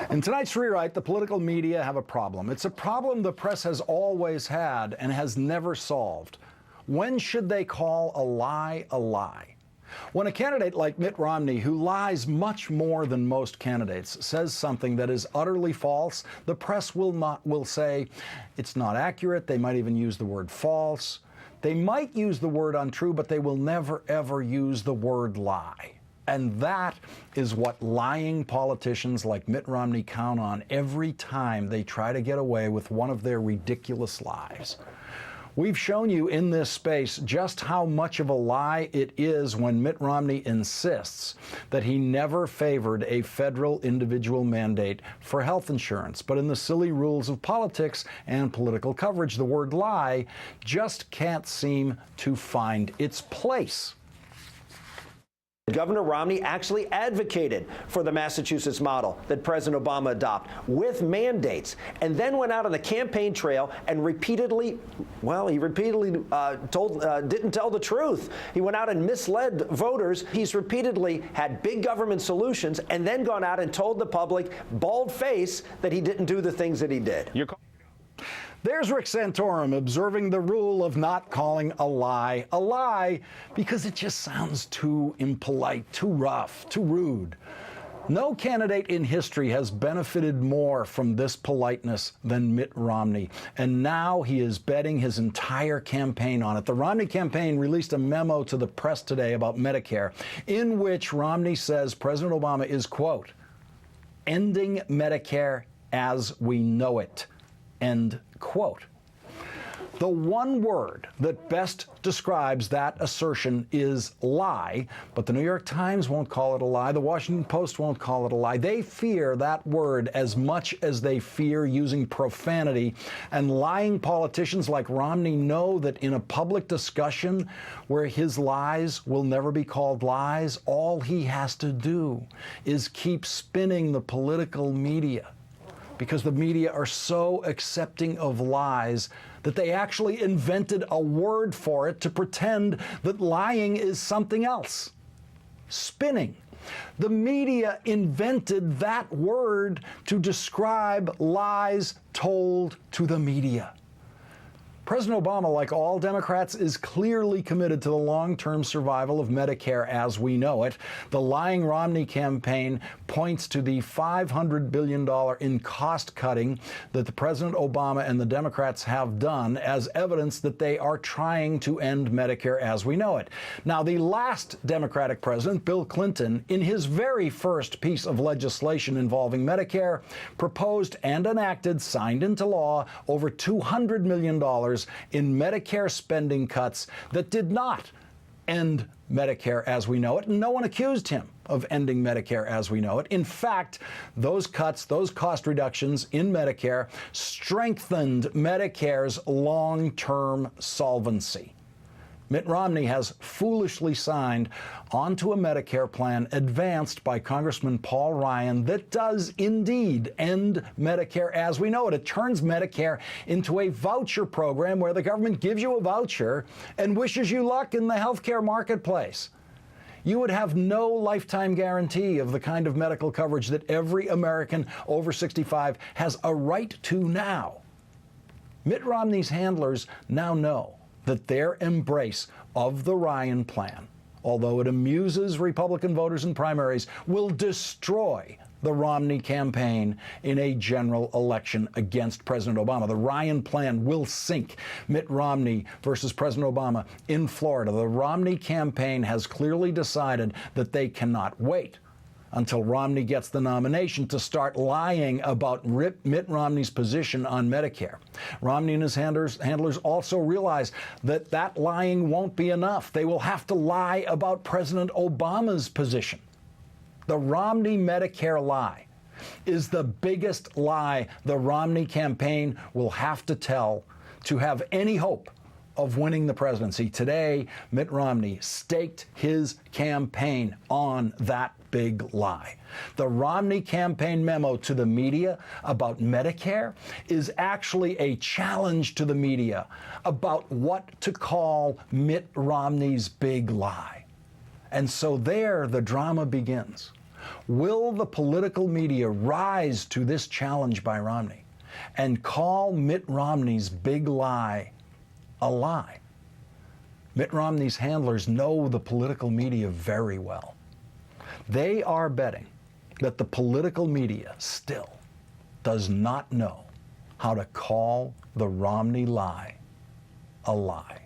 In tonight's rewrite, the political media have a problem. It's a problem the press has always had and has never solved. When should they call a lie a lie? When a candidate like Mitt Romney, who lies much more than most candidates, says something that is utterly false, the press will say it's not accurate. They might even use the word false. They might use the word untrue, but they will never, ever use the word lie. And that is what lying politicians like Mitt Romney count on every time they try to get away with one of their ridiculous lies. We've shown you in this space just how much of a lie it is when Mitt Romney insists that he never favored a federal individual mandate for health insurance. But in the silly rules of politics and political coverage, the word lie just can't seem to find its place. Governor Romney actually advocated for the Massachusetts model that President Obama adopted with mandates, and then went out on the campaign trail and repeatedly didn't tell the truth. He went out and misled voters. He's repeatedly had big government solutions and then gone out and told the public, bald-faced, that he didn't do the things that he did. There's Rick Santorum observing the rule of not calling a lie because it just sounds too impolite, too rough, too rude. No candidate in history has benefited more from this politeness than Mitt Romney, and now he is betting his entire campaign on it. The Romney campaign released a memo to the press today about Medicare, in which Romney says President Obama is, quote, ending Medicare as we know it, end quote. The one word that best describes that assertion is lie, but the New York Times won't call it a lie. The Washington Post won't call it a lie. They fear that word as much as they fear using profanity, and lying politicians like Romney know that in a public discussion where his lies will never be called lies, all he has to do is keep spinning the political media, because the media are so accepting of lies that they actually invented a word for it to pretend that lying is something else. Spinning. The media invented that word to describe lies told to the media. President Obama, like all Democrats, is clearly committed to the long-term survival of Medicare as we know it. The lying Romney campaign points to the $500 billion in cost cutting that the President Obama and the Democrats have done as evidence that they are trying to end Medicare as we know it. Now, the last Democratic president, Bill Clinton, in his very first piece of legislation involving Medicare, proposed and enacted, signed into law, over $200 million in Medicare spending cuts that did not end Medicare as we know it. And no one accused him of ending Medicare as we know it. In fact, those cuts, those cost reductions in Medicare strengthened Medicare's long-term solvency. Mitt Romney has foolishly signed onto a Medicare plan advanced by Congressman Paul Ryan that does indeed end Medicare as we know it. It turns Medicare into a voucher program where the government gives you a voucher and wishes you luck in the healthcare marketplace. You would have no lifetime guarantee of the kind of medical coverage that every American over 65 has a right to now. Mitt Romney's handlers now know that their embrace of the Ryan plan, although it amuses Republican voters in primaries, will destroy the Romney campaign in a general election against President Obama. The Ryan plan will sink Mitt Romney versus President Obama in Florida. The Romney campaign has clearly decided that they cannot wait until Romney gets the nomination to start lying about Mitt Romney's position on Medicare. Romney and his handlers also realize that that lying won't be enough. They will have to lie about President Obama's position. The Romney Medicare lie is the biggest lie the Romney campaign will have to tell to have any hope of winning the presidency. Today, Mitt Romney staked his campaign on that big lie. The Romney campaign memo to the media about Medicare is actually a challenge to the media about what to call Mitt Romney's big lie. And so there the drama begins. Will the political media rise to this challenge by Romney and call Mitt Romney's big lie a lie? Mitt Romney's handlers know the political media very well. They are betting that the political media still does not know how to call the Romney lie a lie.